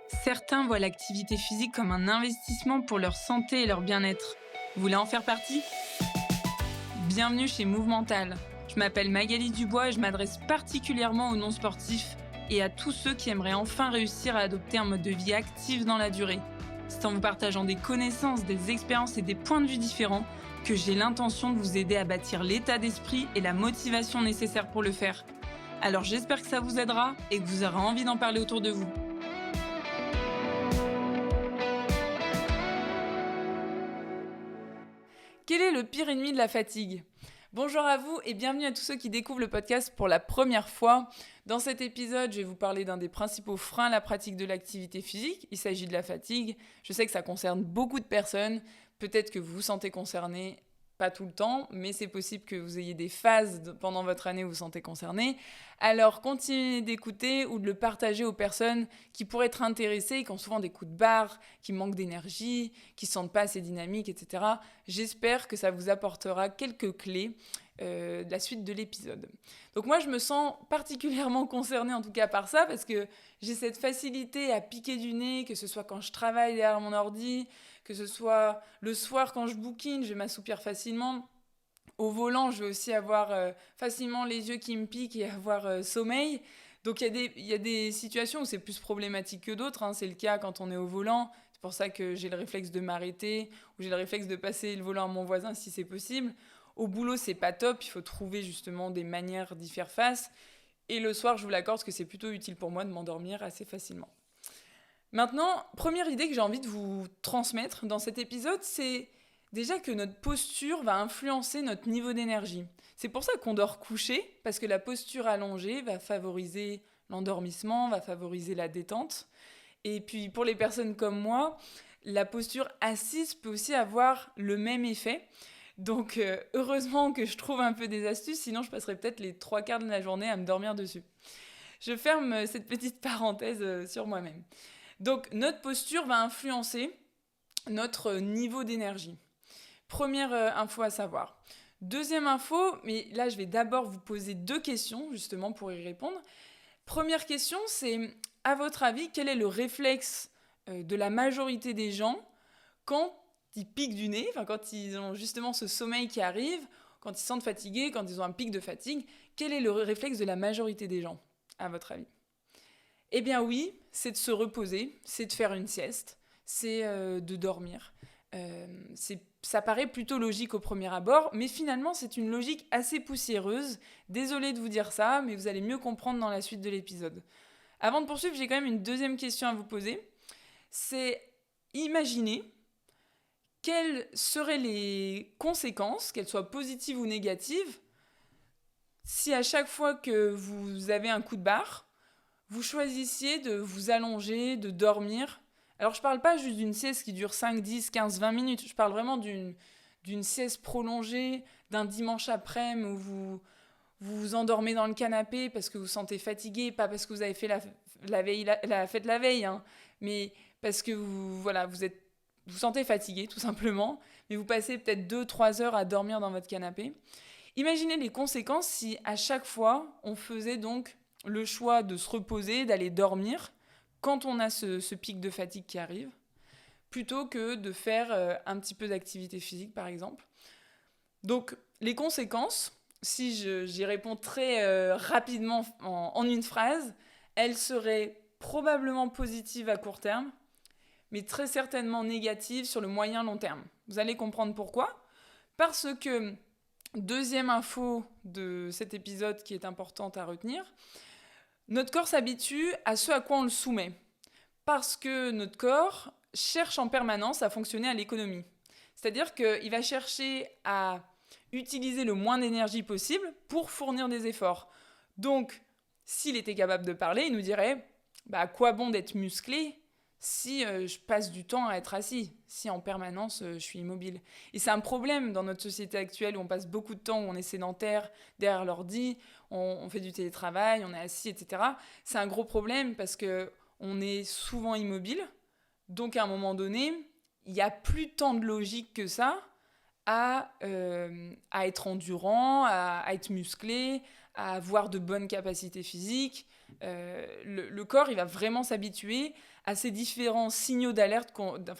Certains voient l'activité physique comme un investissement pour leur santé et leur bien-être. Vous voulez en faire partie ? Bienvenue chez Movemental. Je m'appelle Magali Dubois et je m'adresse particulièrement aux non-sportifs et à tous ceux qui aimeraient enfin réussir à adopter un mode de vie actif dans la durée. C'est en vous partageant des connaissances, des expériences et des points de vue différents que j'ai l'intention de vous aider à bâtir l'état d'esprit et la motivation nécessaires pour le faire. Alors j'espère que ça vous aidera et que vous aurez envie d'en parler autour de vous. Quel est le pire ennemi de la fatigue ? Bonjour à vous et bienvenue à tous ceux qui découvrent le podcast pour la première fois. Dans cet épisode, je vais vous parler d'un des principaux freins à la pratique de l'activité physique. Il s'agit de la fatigue. Je sais que ça concerne beaucoup de personnes. Peut-être que vous vous sentez concerné, pas tout le temps, mais c'est possible que vous ayez des phases pendant votre année où vous vous sentez concerné. Alors continuez d'écouter ou de le partager aux personnes qui pourraient être intéressées, qui ont souvent des coups de barre, qui manquent d'énergie, qui ne se sentent pas assez dynamiques, etc. J'espère que ça vous apportera quelques clés de la suite de l'épisode. Donc moi, je me sens particulièrement concernée en tout cas par ça parce que j'ai cette facilité à piquer du nez, que ce soit quand je travaille derrière mon ordi, que ce soit le soir quand je bookine, je vais m'assoupir facilement. Au volant, je vais aussi avoir facilement les yeux qui me piquent et avoir sommeil. Donc il y a des situations où c'est plus problématique que d'autres, hein. C'est le cas quand on est au volant. C'est pour ça que j'ai le réflexe de m'arrêter ou j'ai le réflexe de passer le volant à mon voisin si c'est possible. Au boulot, c'est pas top. Il faut trouver justement des manières d'y faire face. Et le soir, je vous l'accorde que c'est plutôt utile pour moi de m'endormir assez facilement. Maintenant, première idée que j'ai envie de vous transmettre dans cet épisode, c'est déjà que notre posture va influencer notre niveau d'énergie. C'est pour ça qu'on dort couché, parce que la posture allongée va favoriser l'endormissement, va favoriser la détente. Et puis pour les personnes comme moi, la posture assise peut aussi avoir le même effet. Donc heureusement que je trouve un peu des astuces, sinon je passerais peut-être les 3/4 de la journée à me dormir dessus. Je ferme cette petite parenthèse sur moi-même. Donc notre posture va influencer notre niveau d'énergie. Première info à savoir. Deuxième info, mais là je vais d'abord vous poser 2 questions justement pour y répondre. Première question, c'est à votre avis, quel est le réflexe de la majorité des gens quand ils piquent du nez, quand ils ont justement ce sommeil qui arrive, quand ils se sentent fatigués, quand ils ont un pic de fatigue, quel est le réflexe de la majorité des gens, à votre avis ? Eh bien oui, c'est de se reposer, c'est de faire une sieste, c'est de dormir. Ça paraît plutôt logique au premier abord, mais finalement c'est une logique assez poussiéreuse. Désolée de vous dire ça, mais vous allez mieux comprendre dans la suite de l'épisode. Avant de poursuivre, j'ai quand même une deuxième question à vous poser. C'est imaginer quelles seraient les conséquences, qu'elles soient positives ou négatives, si à chaque fois que vous avez un coup de barre, vous choisissiez de vous allonger, de dormir. Alors je parle pas juste d'une sieste qui dure 5, 10, 15, 20 minutes, je parle vraiment d'une sieste prolongée, d'un dimanche après-midi où vous vous endormez dans le canapé parce que vous vous sentez fatigué, pas parce que vous avez fait la fête la veille, hein, mais parce que vous sentez fatigué tout simplement, mais vous passez peut-être 2-3 heures à dormir dans votre canapé. Imaginez les conséquences si à chaque fois on faisait donc le choix de se reposer, d'aller dormir quand on a ce pic de fatigue qui arrive, plutôt que de faire un petit peu d'activité physique par exemple. Donc les conséquences, si j'y réponds très rapidement en une phrase, elles seraient probablement positives à court terme, mais très certainement négatives sur le moyen-long terme. Vous allez comprendre pourquoi ? Parce que, deuxième info de cet épisode qui est importante à retenir, notre corps s'habitue à ce à quoi on le soumet. Parce que notre corps cherche en permanence à fonctionner à l'économie. C'est-à-dire qu'il va chercher à utiliser le moins d'énergie possible pour fournir des efforts. Donc, s'il était capable de parler, il nous dirait à quoi bon d'être musclé si je passe du temps à être assis, si en permanence je suis immobile. Et c'est un problème dans notre société actuelle où on passe beaucoup de temps, où on est sédentaire, derrière l'ordi, on fait du télétravail, on est assis, etc. C'est un gros problème parce qu'on est souvent immobile, donc à un moment donné, il n'y a plus tant de logique que ça à être endurant, à être musclé, à avoir de bonnes capacités physiques, Le corps, il va vraiment s'habituer à ces différents signaux d'alerte,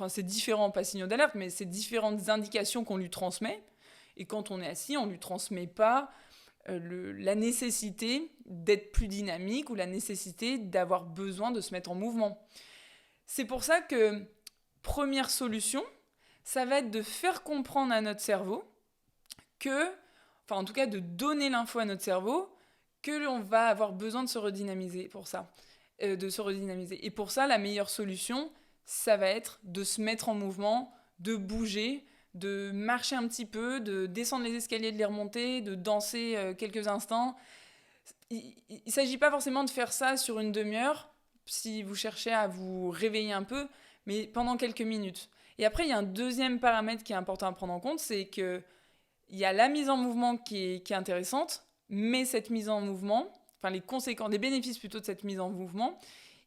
ces différents, pas signaux d'alerte, mais ces différentes indications qu'on lui transmet. Et quand on est assis, on ne lui transmet pas la nécessité d'être plus dynamique ou la nécessité d'avoir besoin de se mettre en mouvement. C'est pour ça que première solution, ça va être de faire comprendre à notre cerveau en tout cas de donner l'info à notre cerveau que l'on va avoir besoin de se redynamiser pour ça. Et pour ça, la meilleure solution, ça va être de se mettre en mouvement, de bouger, de marcher un petit peu, de descendre les escaliers, de les remonter, de danser quelques instants. Il ne s'agit pas forcément de faire ça sur une demi-heure, si vous cherchez à vous réveiller un peu, mais pendant quelques minutes. Et après, il y a un deuxième paramètre qui est important à prendre en compte, c'est qu'il y a la mise en mouvement qui est intéressante, mais cette mise en mouvement, les bénéfices plutôt de cette mise en mouvement,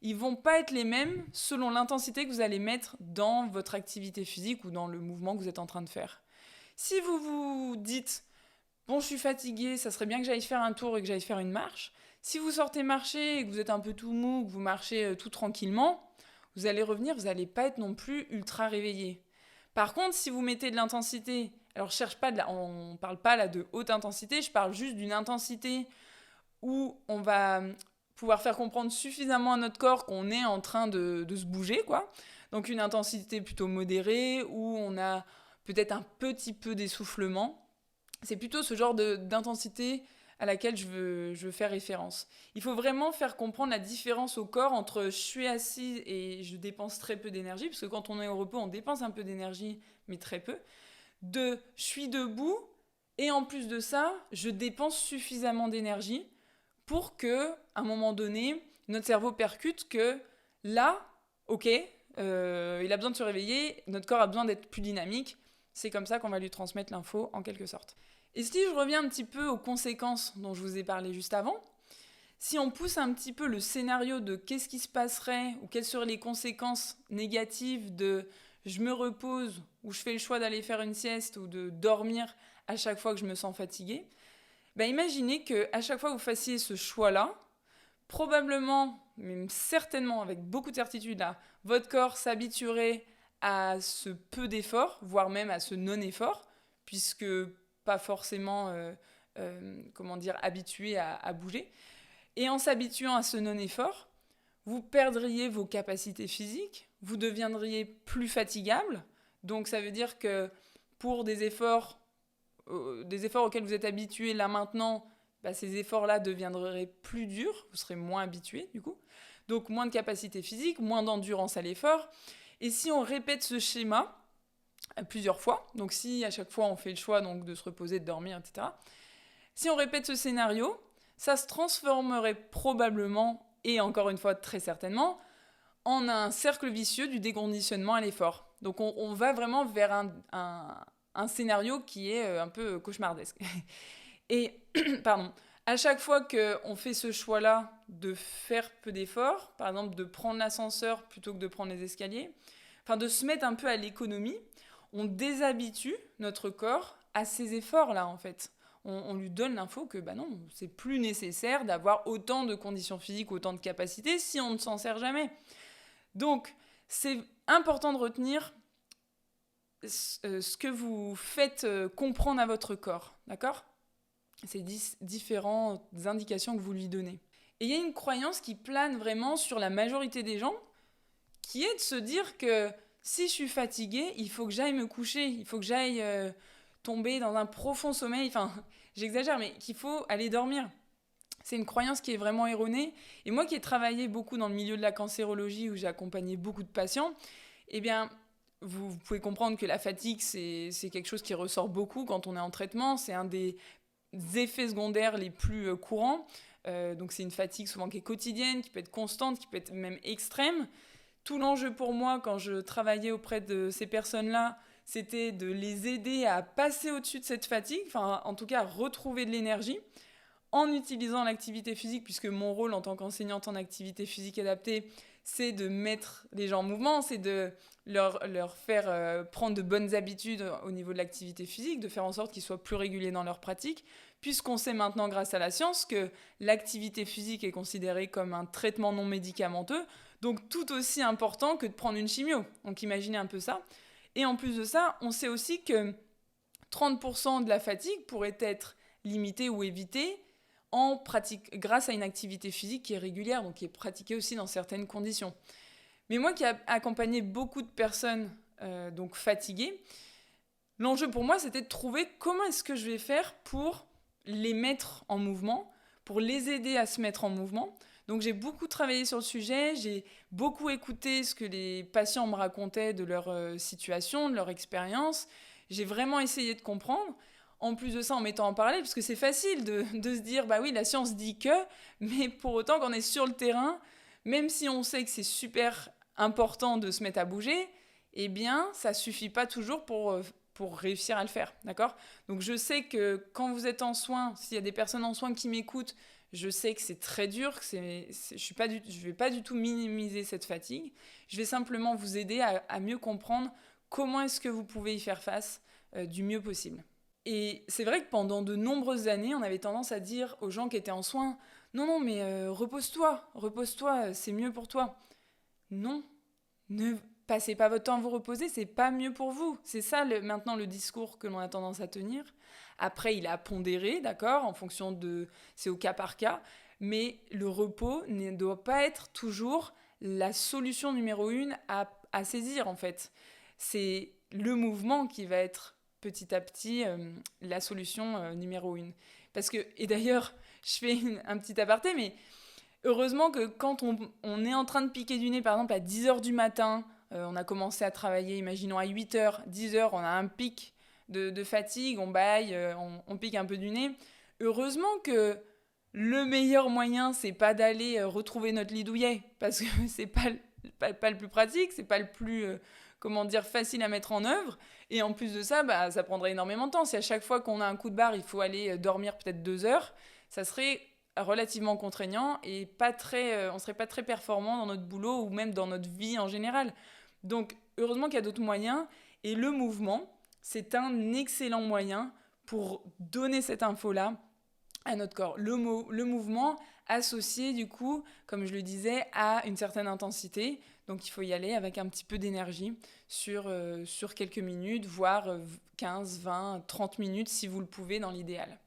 ils vont pas être les mêmes selon l'intensité que vous allez mettre dans votre activité physique ou dans le mouvement que vous êtes en train de faire. Si vous vous dites « Bon, je suis fatigué, ça serait bien que j'aille faire un tour et que j'aille faire une marche », si vous sortez marcher et que vous êtes un peu tout mou, que vous marchez tout tranquillement, vous allez revenir, vous n'allez pas être non plus ultra réveillé. Par contre, si vous mettez de l'intensité, alors on ne parle pas là de haute intensité, je parle juste d'une intensité où on va pouvoir faire comprendre suffisamment à notre corps qu'on est en train de se bouger, quoi. Donc une intensité plutôt modérée, où on a peut-être un petit peu d'essoufflement. C'est plutôt ce genre d'intensité à laquelle je veux faire référence. Il faut vraiment faire comprendre la différence au corps entre je suis assis et je dépense très peu d'énergie, parce que quand on est au repos, on dépense un peu d'énergie, mais très peu. Je suis debout, et en plus de ça, je dépense suffisamment d'énergie pour que, à un moment donné, notre cerveau percute que là, ok, il a besoin de se réveiller, notre corps a besoin d'être plus dynamique. C'est comme ça qu'on va lui transmettre l'info, en quelque sorte. Et si je reviens un petit peu aux conséquences dont je vous ai parlé juste avant, si on pousse un petit peu le scénario de qu'est-ce qui se passerait ou quelles seraient les conséquences négatives de je me repose ou je fais le choix d'aller faire une sieste ou de dormir à chaque fois que je me sens fatiguée, imaginez qu'à chaque fois que vous fassiez ce choix-là, probablement, même certainement, avec beaucoup de certitude là, votre corps s'habituerait à ce peu d'effort, voire même à ce non-effort, puisque pas forcément habitué à bouger. Et en s'habituant à ce non-effort, vous perdriez vos capacités physiques, vous deviendriez plus fatigable. Donc ça veut dire que pour des efforts auxquels vous êtes habitué là maintenant, ces efforts-là deviendraient plus durs, vous serez moins habitué du coup. Donc moins de capacité physique, moins d'endurance à l'effort. Et si on répète ce schéma plusieurs fois, donc si à chaque fois on fait le choix donc, de se reposer, de dormir, etc., si on répète ce scénario, ça se transformerait probablement, et encore une fois très certainement, en un cercle vicieux du déconditionnement à l'effort. Donc on va vraiment vers un scénario qui est un peu cauchemardesque. Et, pardon, à chaque fois qu'on fait ce choix-là de faire peu d'efforts, par exemple de prendre l'ascenseur plutôt que de prendre les escaliers, de se mettre un peu à l'économie, on déshabitue notre corps à ces efforts-là, en fait. On lui donne l'info que, non, c'est plus nécessaire d'avoir autant de conditions physiques, autant de capacités, si on ne s'en sert jamais. Donc, c'est important de retenir ce que vous faites comprendre à votre corps, d'accord ? Ces différentes indications que vous lui donnez. Et il y a une croyance qui plane vraiment sur la majorité des gens, qui est de se dire que si je suis fatiguée, il faut que j'aille me coucher, il faut que j'aille tomber dans un profond sommeil, j'exagère, mais qu'il faut aller dormir. C'est une croyance qui est vraiment erronée. Et moi qui ai travaillé beaucoup dans le milieu de la cancérologie, où j'ai accompagné beaucoup de patients, vous pouvez comprendre que la fatigue, c'est quelque chose qui ressort beaucoup quand on est en traitement. C'est un des effets secondaires les plus courants. Donc c'est une fatigue souvent qui est quotidienne, qui peut être constante, qui peut être même extrême. Tout l'enjeu pour moi, quand je travaillais auprès de ces personnes-là, c'était de les aider à passer au-dessus de cette fatigue, en tout cas à retrouver de l'énergie, en utilisant l'activité physique, puisque mon rôle en tant qu'enseignante en activité physique adaptée, c'est de mettre les gens en mouvement, c'est de leur faire prendre de bonnes habitudes au niveau de l'activité physique, de faire en sorte qu'ils soient plus réguliers dans leur pratique, puisqu'on sait maintenant grâce à la science que l'activité physique est considérée comme un traitement non médicamenteux, donc tout aussi important que de prendre une chimio. Donc imaginez un peu ça. Et en plus de ça, on sait aussi que 30% de la fatigue pourrait être limitée ou évitée grâce à une activité physique qui est régulière, donc qui est pratiquée aussi dans certaines conditions. Mais moi qui ai accompagné beaucoup de personnes donc fatiguées, l'enjeu pour moi c'était de trouver comment est-ce que je vais faire pour les mettre en mouvement, pour les aider à se mettre en mouvement. Donc j'ai beaucoup travaillé sur le sujet, j'ai beaucoup écouté ce que les patients me racontaient de leur situation, de leur expérience. J'ai vraiment essayé de comprendre. En plus de ça, en mettant en parallèle, parce que c'est facile de se dire, bah oui, la science dit que, mais pour autant qu'on est sur le terrain, même si on sait que c'est super important de se mettre à bouger, eh bien, ça suffit pas toujours pour réussir à le faire, d'accord ? Donc je sais que quand vous êtes en soins, s'il y a des personnes en soins qui m'écoutent, je sais que c'est très dur, je ne vais pas du tout minimiser cette fatigue. Je vais simplement vous aider à mieux comprendre comment est-ce que vous pouvez y faire face du mieux possible. Et c'est vrai que pendant de nombreuses années, on avait tendance à dire aux gens qui étaient en soins, non, mais repose-toi, c'est mieux pour toi. Non, ne passez pas votre temps à vous reposer, c'est pas mieux pour vous. C'est ça maintenant le discours que l'on a tendance à tenir. Après, il est à pondérer, d'accord, en fonction de... C'est au cas par cas. Mais le repos ne doit pas être toujours la solution numéro 1 à saisir, en fait. C'est le mouvement qui va être petit à petit la solution numéro 1. Parce que, et d'ailleurs, je fais un petit aparté, mais heureusement que quand on est en train de piquer du nez, par exemple, à 10h du matin, on a commencé à travailler, imaginons à 8h, 10h, on a un pic de fatigue, on baille, on pique un peu du nez. Heureusement que le meilleur moyen, c'est pas d'aller retrouver notre lit douillet, parce que c'est pas le plus pratique, c'est pas le plus facile à mettre en œuvre. Et en plus de ça, ça prendrait énormément de temps. Si à chaque fois qu'on a un coup de barre, il faut aller dormir peut-être 2 heures, ça serait relativement contraignant et on serait pas très performant dans notre boulot ou même dans notre vie en général. Donc, heureusement qu'il y a d'autres moyens. Et le mouvement, c'est un excellent moyen pour donner cette info-là à notre corps. Le mouvement associé, du coup, comme je le disais, à une certaine intensité. Donc, il faut y aller avec un petit peu d'énergie sur quelques minutes, voire 15, 20, 30 minutes si vous le pouvez dans l'idéal.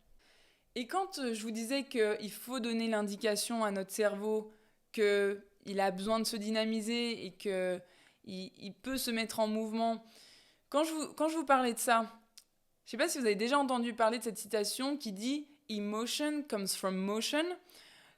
Et quand je vous disais qu'il faut donner l'indication à notre cerveau qu'il a besoin de se dynamiser et qu'il peut se mettre en mouvement, quand je vous parlais de ça, je ne sais pas si vous avez déjà entendu parler de cette citation qui dit « Emotion comes from motion ».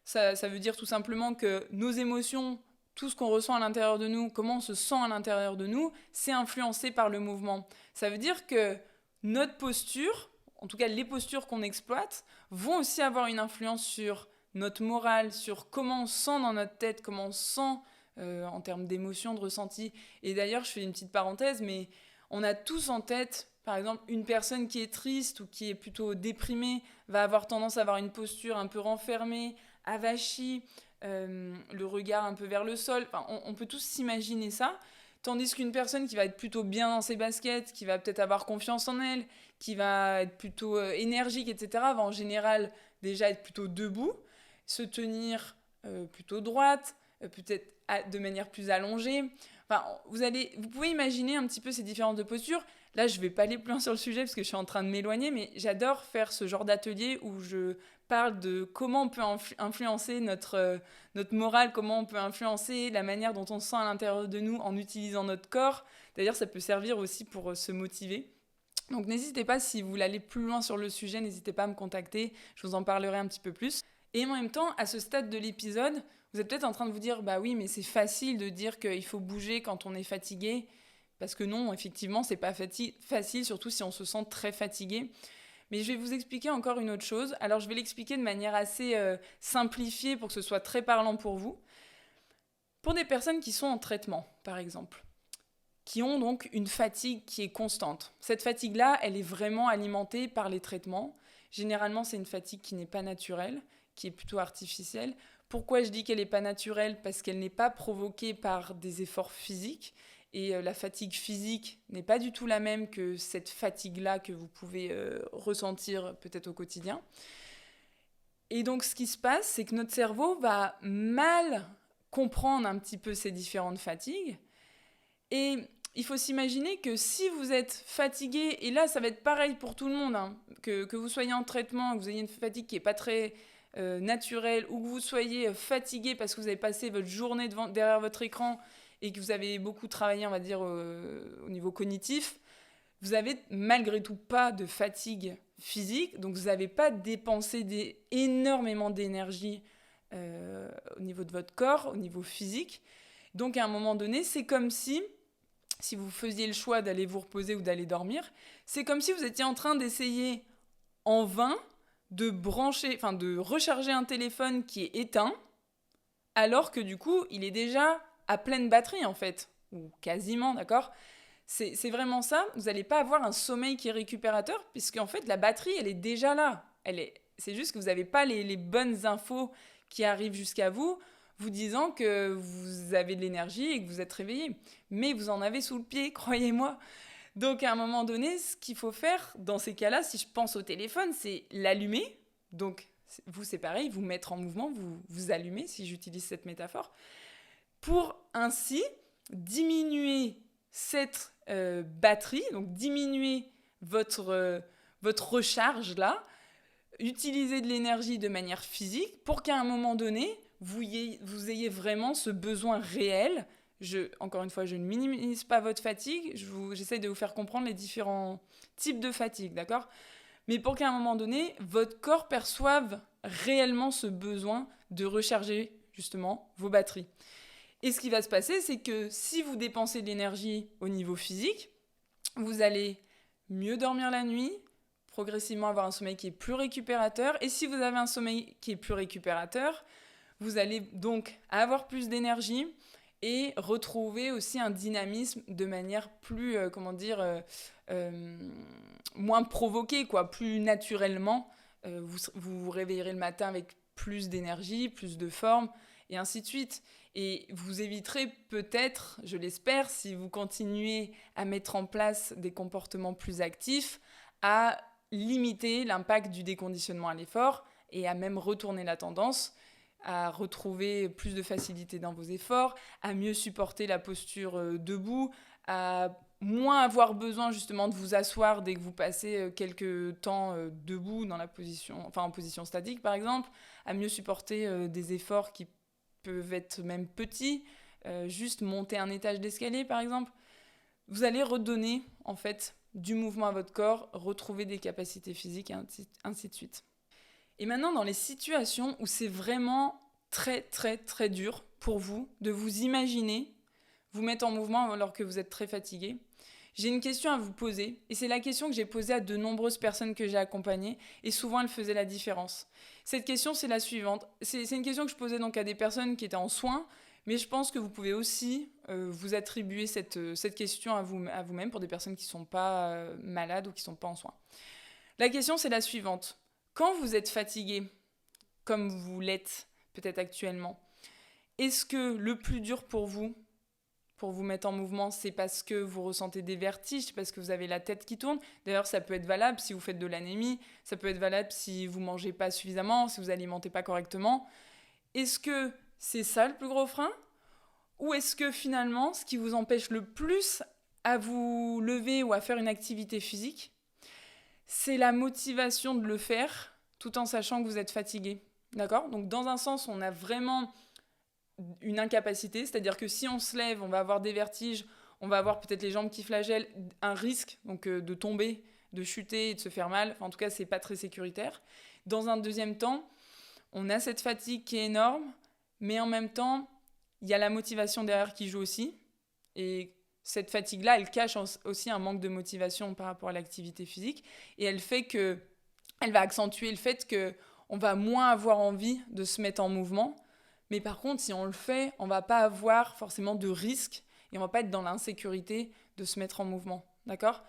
Ça veut dire tout simplement que nos émotions, tout ce qu'on ressent à l'intérieur de nous, comment on se sent à l'intérieur de nous, c'est influencé par le mouvement. Ça veut dire que notre posture, en tout cas les postures qu'on exploite, vont aussi avoir une influence sur notre morale, sur comment on se sent dans notre tête, comment on se sent en termes d'émotions, de ressenti. Et d'ailleurs, je fais une petite parenthèse, mais on a tous en tête, par exemple, une personne qui est triste ou qui est plutôt déprimée va avoir tendance à avoir une posture un peu renfermée, avachie, le regard un peu vers le sol. Enfin, on peut tous s'imaginer ça. Tandis qu'une personne qui va être plutôt bien dans ses baskets, qui va peut-être avoir confiance en elle, qui va être plutôt énergique, etc., va en général déjà être plutôt debout, se tenir plutôt droite, peut-être de manière plus allongée. Enfin, vous pouvez imaginer un petit peu ces différences de posture. Là, je ne vais pas aller plus loin sur le sujet parce que je suis en train de m'éloigner, mais j'adore faire ce genre d'atelier où je parle de comment on peut influencer notre morale, comment on peut influencer la manière dont on se sent à l'intérieur de nous en utilisant notre corps. D'ailleurs, ça peut servir aussi pour se motiver. Donc n'hésitez pas, si vous voulez aller plus loin sur le sujet, n'hésitez pas à me contacter, je vous en parlerai un petit peu plus. Et en même temps, à ce stade de l'épisode, vous êtes peut-être en train de vous dire « Bah oui, mais c'est facile de dire qu'il faut bouger quand on est fatigué ». Parce que non, effectivement, c'est pas facile, surtout si on se sent très fatigué. Mais je vais vous expliquer encore une autre chose. Alors, je vais l'expliquer de manière assez simplifiée pour que ce soit très parlant pour vous. Pour des personnes qui sont en traitement, par exemple, qui ont donc une fatigue qui est constante. Cette fatigue-là, elle est vraiment alimentée par les traitements. Généralement, c'est une fatigue qui n'est pas naturelle, qui est plutôt artificielle. Pourquoi je dis qu'elle n'est pas naturelle ? Parce qu'elle n'est pas provoquée par des efforts physiques. Et la fatigue physique n'est pas du tout la même que cette fatigue-là que vous pouvez ressentir peut-être au quotidien. Et donc, ce qui se passe, c'est que notre cerveau va mal comprendre un petit peu ces différentes fatigues. Et il faut s'imaginer que si vous êtes fatigué, et là, ça va être pareil pour tout le monde, hein, que vous soyez en traitement, que vous ayez une fatigue qui n'est pas très naturelle, ou que vous soyez fatigué parce que vous avez passé votre journée derrière votre écran et que vous avez beaucoup travaillé, on va dire, au niveau cognitif, vous avez malgré tout pas de fatigue physique, donc vous n'avez pas dépensé énormément d'énergie au niveau de votre corps, au niveau physique. Donc à un moment donné, c'est comme si vous faisiez le choix d'aller vous reposer ou d'aller dormir, c'est comme si vous étiez en train d'essayer en vain de recharger un téléphone qui est éteint, alors que du coup, il est déjà à pleine batterie en fait, ou quasiment, d'accord ? C'est vraiment ça, vous n'allez pas avoir un sommeil qui est récupérateur, puisque en fait, la batterie, elle est déjà là. C'est juste que vous n'avez pas les bonnes infos qui arrivent jusqu'à vous, vous disant que vous avez de l'énergie et que vous êtes réveillé. Mais vous en avez sous le pied, croyez-moi. Donc à un moment donné, ce qu'il faut faire dans ces cas-là, si je pense au téléphone, c'est l'allumer. Donc vous, c'est pareil, vous mettre en mouvement, vous allumez, si j'utilise cette métaphore, pour ainsi diminuer cette batterie, donc diminuer votre recharge là, utiliser de l'énergie de manière physique pour qu'à un moment donné, vous ayez vraiment ce besoin réel. Encore une fois, je ne minimise pas votre fatigue, j'essaie de vous faire comprendre les différents types de fatigue, d'accord ? Mais pour qu'à un moment donné, votre corps perçoive réellement ce besoin de recharger justement vos batteries. Et ce qui va se passer, c'est que si vous dépensez de l'énergie au niveau physique, vous allez mieux dormir la nuit, progressivement avoir un sommeil qui est plus récupérateur. Et si vous avez un sommeil qui est plus récupérateur, vous allez donc avoir plus d'énergie et retrouver aussi un dynamisme de manière plus, moins provoquée, quoi, plus naturellement. Vous vous réveillerez le matin avec plus d'énergie, plus de forme, et ainsi de suite. Et vous éviterez peut-être, je l'espère, si vous continuez à mettre en place des comportements plus actifs, à limiter l'impact du déconditionnement à l'effort et à même retourner la tendance, à retrouver plus de facilité dans vos efforts, à mieux supporter la posture debout, à moins avoir besoin justement de vous asseoir dès que vous passez quelques temps debout en position statique par exemple, à mieux supporter des efforts qui peuvent être même petits, juste monter un étage d'escalier par exemple. Vous allez redonner en fait du mouvement à votre corps, retrouver des capacités physiques et ainsi de suite. Et maintenant, dans les situations où c'est vraiment très très très dur pour vous de vous imaginer vous mettre en mouvement alors que vous êtes très fatigué, j'ai une question à vous poser, et c'est la question que j'ai posée à de nombreuses personnes que j'ai accompagnées, et souvent elle faisait la différence. Cette question, c'est la suivante. C'est une question que je posais donc à des personnes qui étaient en soins, mais je pense que vous pouvez aussi vous attribuer cette question à vous-même pour des personnes qui ne sont pas malades ou qui ne sont pas en soins. La question, c'est la suivante. Quand vous êtes fatigué, comme vous l'êtes peut-être actuellement, est-ce que le plus dur pour vous mettre en mouvement, c'est parce que vous ressentez des vertiges, parce que vous avez la tête qui tourne. D'ailleurs, ça peut être valable si vous faites de l'anémie, ça peut être valable si vous ne mangez pas suffisamment, si vous alimentez pas correctement. Est-ce que c'est ça le plus gros frein ? Ou est-ce que finalement, ce qui vous empêche le plus à vous lever ou à faire une activité physique, c'est la motivation de le faire tout en sachant que vous êtes fatigué ? D'accord ? Donc dans un sens, on a vraiment une incapacité, c'est-à-dire que si on se lève, on va avoir des vertiges, on va avoir peut-être les jambes qui flagellent, un risque donc de tomber, de chuter et de se faire mal. Enfin, en tout cas, c'est pas très sécuritaire. Dans un deuxième temps, on a cette fatigue qui est énorme, mais en même temps, il y a la motivation derrière qui joue aussi. Et cette fatigue-là, elle cache aussi un manque de motivation par rapport à l'activité physique, et elle va accentuer le fait qu'on va moins avoir envie de se mettre en mouvement. Mais par contre, si on le fait, on ne va pas avoir forcément de risque et on ne va pas être dans l'insécurité de se mettre en mouvement. D'accord ?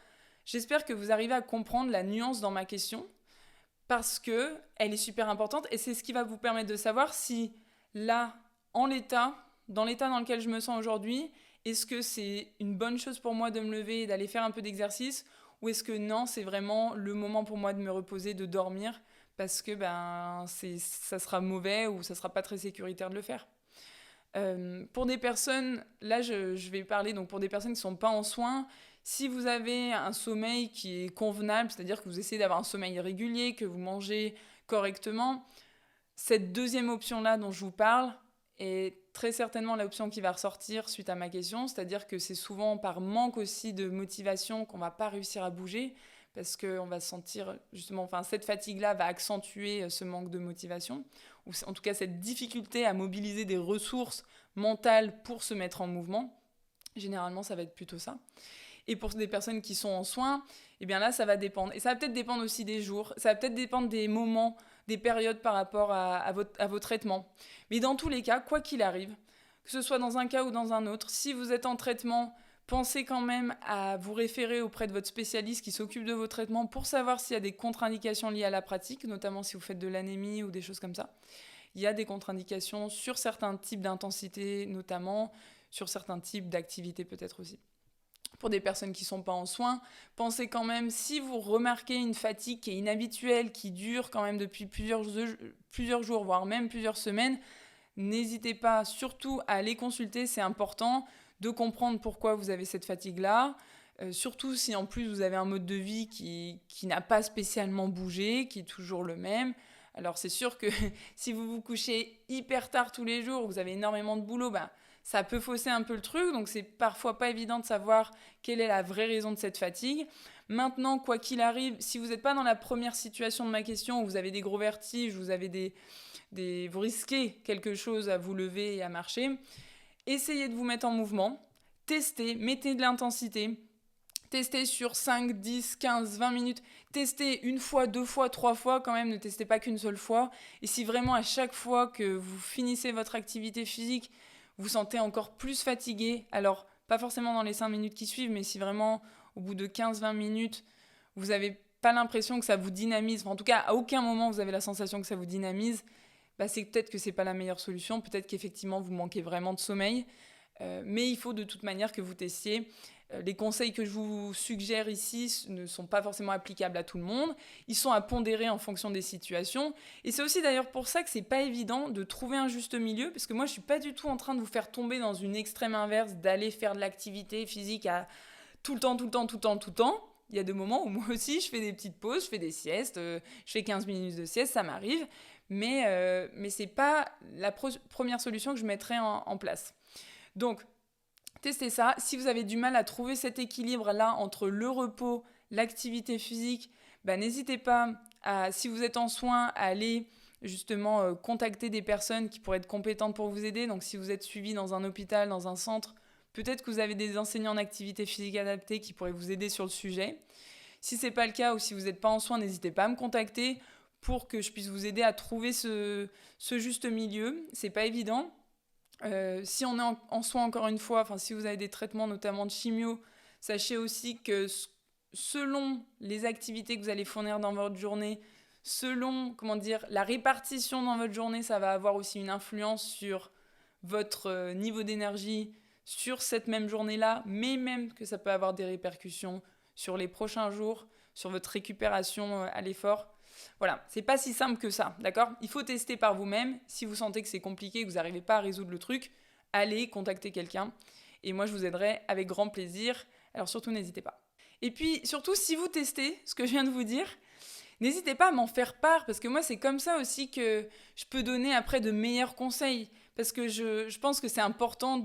J'espère que vous arrivez à comprendre la nuance dans ma question parce qu'elle est super importante et c'est ce qui va vous permettre de savoir si là, dans l'état dans lequel je me sens aujourd'hui, Est-ce que c'est une bonne chose pour moi de me lever et d'aller faire un peu d'exercice, ou est-ce que non, c'est vraiment le moment pour moi de me reposer, de dormir, parce que ça sera mauvais ou ça sera pas très sécuritaire de le faire. Pour des personnes, là je vais parler donc pour des personnes qui ne sont pas en soins, si vous avez un sommeil qui est convenable, c'est-à-dire que vous essayez d'avoir un sommeil régulier, que vous mangez correctement, cette deuxième option-là dont je vous parle est très certainement l'option qui va ressortir suite à ma question, c'est-à-dire que c'est souvent par manque aussi de motivation qu'on ne va pas réussir à bouger, parce qu'on va se sentir justement, cette fatigue-là va accentuer ce manque de motivation, ou en tout cas cette difficulté à mobiliser des ressources mentales pour se mettre en mouvement. Généralement, ça va être plutôt ça. Et pour des personnes qui sont en soins, eh bien là, ça va dépendre. Et ça va peut-être dépendre aussi des jours, ça va peut-être dépendre des moments, des périodes par rapport à vos traitements. Mais dans tous les cas, quoi qu'il arrive, que ce soit dans un cas ou dans un autre, si vous êtes en traitement, pensez quand même à vous référer auprès de votre spécialiste qui s'occupe de vos traitements pour savoir s'il y a des contre-indications liées à la pratique, notamment si vous faites de l'anémie ou des choses comme ça. Il y a des contre-indications sur certains types d'intensité, notamment sur certains types d'activités peut-être aussi. Pour des personnes qui ne sont pas en soins, pensez quand même, si vous remarquez une fatigue qui est inhabituelle, qui dure quand même depuis plusieurs jours, voire même plusieurs semaines, n'hésitez pas surtout à aller consulter, c'est important de comprendre pourquoi vous avez cette fatigue-là, surtout si en plus vous avez un mode de vie qui n'a pas spécialement bougé, qui est toujours le même. Alors c'est sûr que si vous vous couchez hyper tard tous les jours, vous avez énormément de boulot, ça peut fausser un peu le truc, donc c'est parfois pas évident de savoir quelle est la vraie raison de cette fatigue. Maintenant, quoi qu'il arrive, si vous n'êtes pas dans la première situation de ma question, où vous avez des gros vertiges, vous risquez quelque chose à vous lever et à marcher, essayez de vous mettre en mouvement, testez, mettez de l'intensité, testez sur 5, 10, 15, 20 minutes, testez une fois, 2 fois, 3 fois quand même, ne testez pas qu'une seule fois. Et si vraiment à chaque fois que vous finissez votre activité physique, vous sentez encore plus fatigué, alors pas forcément dans les 5 minutes qui suivent, mais si vraiment au bout de 15-20 minutes, vous n'avez pas l'impression que ça vous dynamise, en tout cas à aucun moment vous avez la sensation que ça vous dynamise, c'est peut-être que ce n'est pas la meilleure solution, peut-être qu'effectivement vous manquez vraiment de sommeil, mais il faut de toute manière que vous testiez. Les conseils que je vous suggère ici ne sont pas forcément applicables à tout le monde. Ils sont à pondérer en fonction des situations. Et c'est aussi d'ailleurs pour ça que c'est pas évident de trouver un juste milieu, parce que moi je suis pas du tout en train de vous faire tomber dans une extrême inverse, d'aller faire de l'activité physique à tout le temps. Il y a des moments où moi aussi je fais des petites pauses, je fais des siestes, je fais 15 minutes de sieste, ça m'arrive. Mais c'est pas la première solution que je mettrais en place. Donc, testez ça. Si vous avez du mal à trouver cet équilibre-là entre le repos, l'activité physique, n'hésitez pas, si vous êtes en soins, à aller justement contacter des personnes qui pourraient être compétentes pour vous aider. Donc si vous êtes suivi dans un hôpital, dans un centre, peut-être que vous avez des enseignants en activité physique adaptée qui pourraient vous aider sur le sujet. Si ce n'est pas le cas ou si vous n'êtes pas en soins, n'hésitez pas à me contacter pour que je puisse vous aider à trouver ce juste milieu. C'est pas évident. Si on est en soins, encore une fois, si vous avez des traitements notamment de chimio, sachez aussi que selon les activités que vous allez fournir dans votre journée, selon la répartition dans votre journée, ça va avoir aussi une influence sur votre niveau d'énergie sur cette même journée-là, mais même que ça peut avoir des répercussions sur les prochains jours, sur votre récupération à l'effort. Voilà, c'est pas si simple que ça, d'accord ? Il faut tester par vous-même. Si vous sentez que c'est compliqué, que vous n'arrivez pas à résoudre le truc, allez contacter quelqu'un. Et moi, je vous aiderai avec grand plaisir. Alors surtout, n'hésitez pas. Et puis, surtout, si vous testez ce que je viens de vous dire, n'hésitez pas à m'en faire part, parce que moi, c'est comme ça aussi que je peux donner après de meilleurs conseils. Parce que je pense que c'est important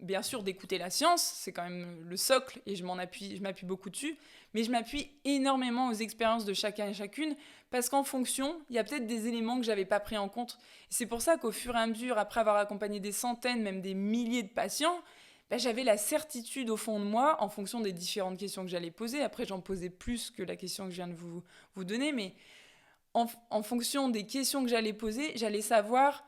bien sûr, d'écouter la science, c'est quand même le socle, et je m'appuie beaucoup dessus, mais je m'appuie énormément aux expériences de chacun et chacune, parce qu'en fonction, il y a peut-être des éléments que je n'avais pas pris en compte. Et c'est pour ça qu'au fur et à mesure, après avoir accompagné des centaines, même des milliers de patients, j'avais la certitude au fond de moi, en fonction des différentes questions que j'allais poser. Après, j'en posais plus que la question que je viens de vous donner, mais en fonction des questions que j'allais poser, j'allais savoir,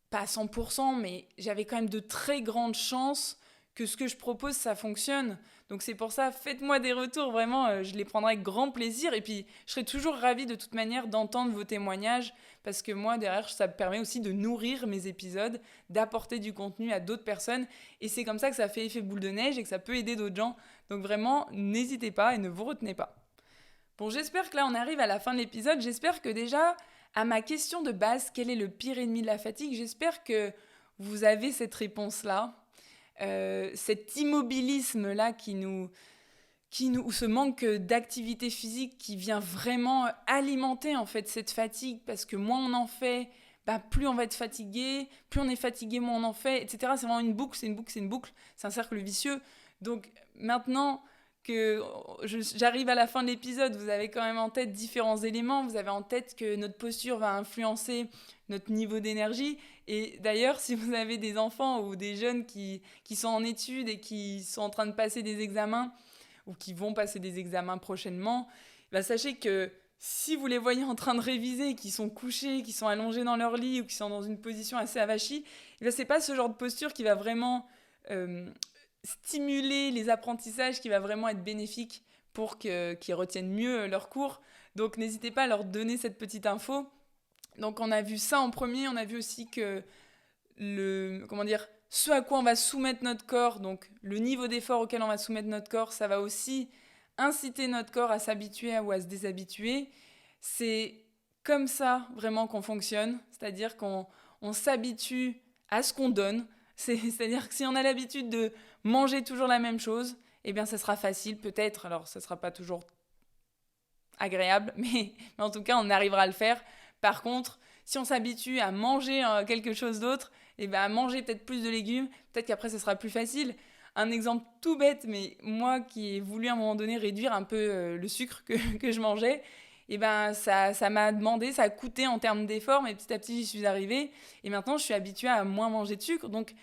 pas à 100%, mais j'avais quand même de très grandes chances que ce que je propose, ça fonctionne. Donc c'est pour ça, faites-moi des retours, vraiment, je les prendrai avec grand plaisir. Et puis, je serai toujours ravie de toute manière d'entendre vos témoignages, parce que moi, derrière, ça me permet aussi de nourrir mes épisodes, d'apporter du contenu à d'autres personnes. Et c'est comme ça que ça fait effet boule de neige et que ça peut aider d'autres gens. Donc vraiment, n'hésitez pas et ne vous retenez pas. Bon, j'espère que là, on arrive à la fin de l'épisode. J'espère que déjà, à ma question de base, quel est le pire ennemi de la fatigue, j'espère que vous avez cette réponse-là. Cet immobilisme-là ou ce manque d'activité physique qui vient vraiment alimenter en fait cette fatigue, parce que moins on en fait, plus on va être fatigué, plus on est fatigué, moins on en fait, etc. C'est vraiment une boucle, c'est un cercle vicieux. Donc maintenant que j'arrive à la fin de l'épisode, vous avez quand même en tête différents éléments, vous avez en tête que notre posture va influencer notre niveau d'énergie. Et d'ailleurs, si vous avez des enfants ou des jeunes qui sont en études et qui sont en train de passer des examens ou qui vont passer des examens prochainement, sachez que si vous les voyez en train de réviser, qui sont couchés, qui sont allongés dans leur lit ou qui sont dans une position assez avachie, c'est pas ce genre de posture qui va vraiment stimuler les apprentissages, qui va vraiment être bénéfique pour qu'ils retiennent mieux leur cours. Donc n'hésitez pas à leur donner cette petite info. Donc on a vu ça en premier, on a vu aussi que ce à quoi on va soumettre notre corps, donc le niveau d'effort auquel on va soumettre notre corps, ça va aussi inciter notre corps à s'habituer ou à se déshabituer. C'est comme ça vraiment qu'on fonctionne, c'est-à-dire qu'on s'habitue à ce qu'on donne. C'est-à-dire que si on a l'habitude de manger toujours la même chose, eh bien ça sera facile peut-être, alors ça ne sera pas toujours agréable, mais en tout cas on arrivera à le faire. Par contre, si on s'habitue à manger quelque chose d'autre, et à manger peut-être plus de légumes, peut-être qu'après ça sera plus facile. Un exemple tout bête, mais moi qui ai voulu à un moment donné réduire un peu le sucre que je mangeais, ça m'a demandé, ça a coûté en termes d'effort, mais petit à petit j'y suis arrivée. Et maintenant je suis habituée à moins manger de sucre, donc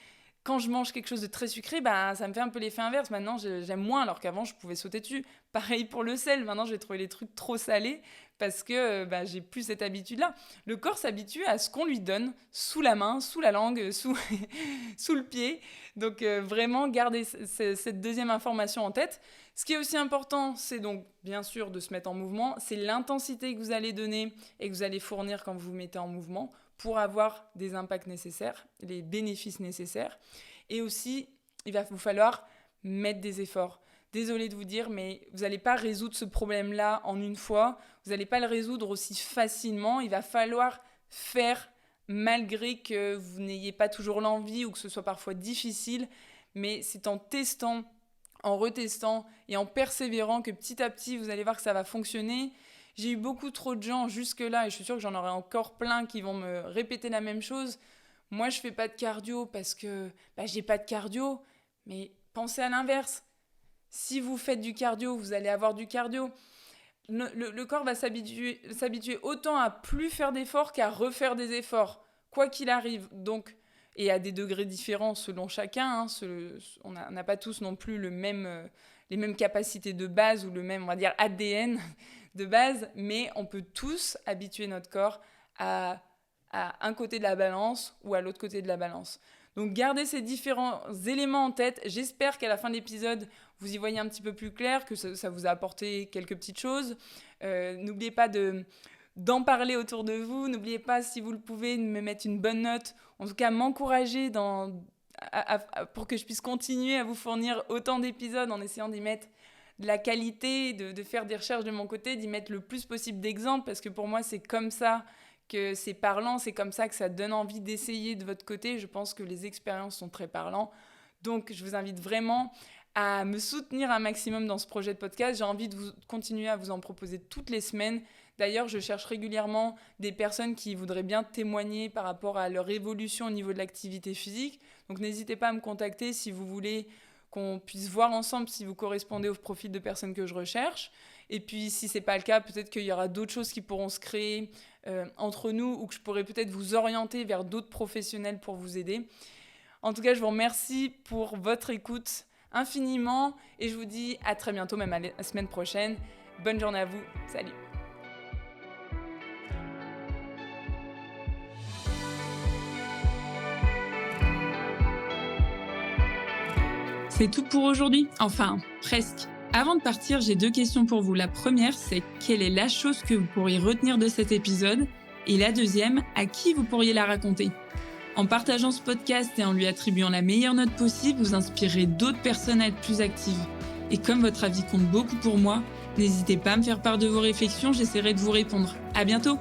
quand je mange quelque chose de très sucré, ça me fait un peu l'effet inverse. Maintenant, j'aime moins, alors qu'avant, je pouvais sauter dessus. Pareil pour le sel. Maintenant, je vais trouver les trucs trop salés parce que j'ai plus cette habitude-là. Le corps s'habitue à ce qu'on lui donne sous la main, sous la langue, sous le pied. Donc, vraiment, gardez cette deuxième information en tête. Ce qui est aussi important, c'est donc, bien sûr, de se mettre en mouvement. C'est l'intensité que vous allez donner et que vous allez fournir quand vous vous mettez en mouvement, pour avoir des impacts nécessaires, les bénéfices nécessaires. Et aussi, il va vous falloir mettre des efforts. Désolée de vous dire, mais vous n'allez pas résoudre ce problème-là en une fois. Vous n'allez pas le résoudre aussi facilement. Il va falloir faire malgré que vous n'ayez pas toujours l'envie ou que ce soit parfois difficile. Mais c'est en testant, en retestant et en persévérant que petit à petit, vous allez voir que ça va fonctionner. J'ai eu beaucoup trop de gens jusque-là, et je suis sûre que j'en aurai encore plein qui vont me répéter la même chose. Moi, je fais pas de cardio parce que j'ai pas de cardio. Mais pensez à l'inverse. Si vous faites du cardio, vous allez avoir du cardio. Le corps va s'habituer autant à plus faire d'efforts qu'à refaire des efforts, quoi qu'il arrive. Donc, et à des degrés différents selon chacun. On n'a pas tous non plus les mêmes capacités de base ou le même, on va dire, ADN de base, mais on peut tous habituer notre corps à un côté de la balance ou à l'autre côté de la balance. Donc gardez ces différents éléments en tête. J'espère qu'à la fin de l'épisode, vous y voyez un petit peu plus clair, que ça vous a apporté quelques petites choses. N'oubliez pas d'en parler autour de vous. N'oubliez pas, si vous le pouvez, de me mettre une bonne note. En tout cas, m'encourager pour que je puisse continuer à vous fournir autant d'épisodes en essayant d'y mettre de la qualité, de faire des recherches de mon côté, d'y mettre le plus possible d'exemples, parce que pour moi, c'est comme ça que c'est parlant, c'est comme ça que ça donne envie d'essayer de votre côté. Je pense que les expériences sont très parlantes. Donc, je vous invite vraiment à me soutenir un maximum dans ce projet de podcast. J'ai envie de continuer à vous en proposer toutes les semaines. D'ailleurs, je cherche régulièrement des personnes qui voudraient bien témoigner par rapport à leur évolution au niveau de l'activité physique. Donc, n'hésitez pas à me contacter si vous voulez qu'on puisse voir ensemble si vous correspondez au profil de personnes que je recherche. Et puis, si ce n'est pas le cas, peut-être qu'il y aura d'autres choses qui pourront se créer entre nous, ou que je pourrais peut-être vous orienter vers d'autres professionnels pour vous aider. En tout cas, je vous remercie pour votre écoute infiniment et je vous dis à très bientôt, même à la semaine prochaine. Bonne journée à vous. Salut! C'est tout pour aujourd'hui. Enfin, presque. Avant de partir, j'ai 2 questions pour vous. La première, c'est quelle est la chose que vous pourriez retenir de cet épisode ? Et la deuxième, à qui vous pourriez la raconter ? En partageant ce podcast et en lui attribuant la meilleure note possible, vous inspirerez d'autres personnes à être plus actives. Et comme votre avis compte beaucoup pour moi, n'hésitez pas à me faire part de vos réflexions, j'essaierai de vous répondre. À bientôt!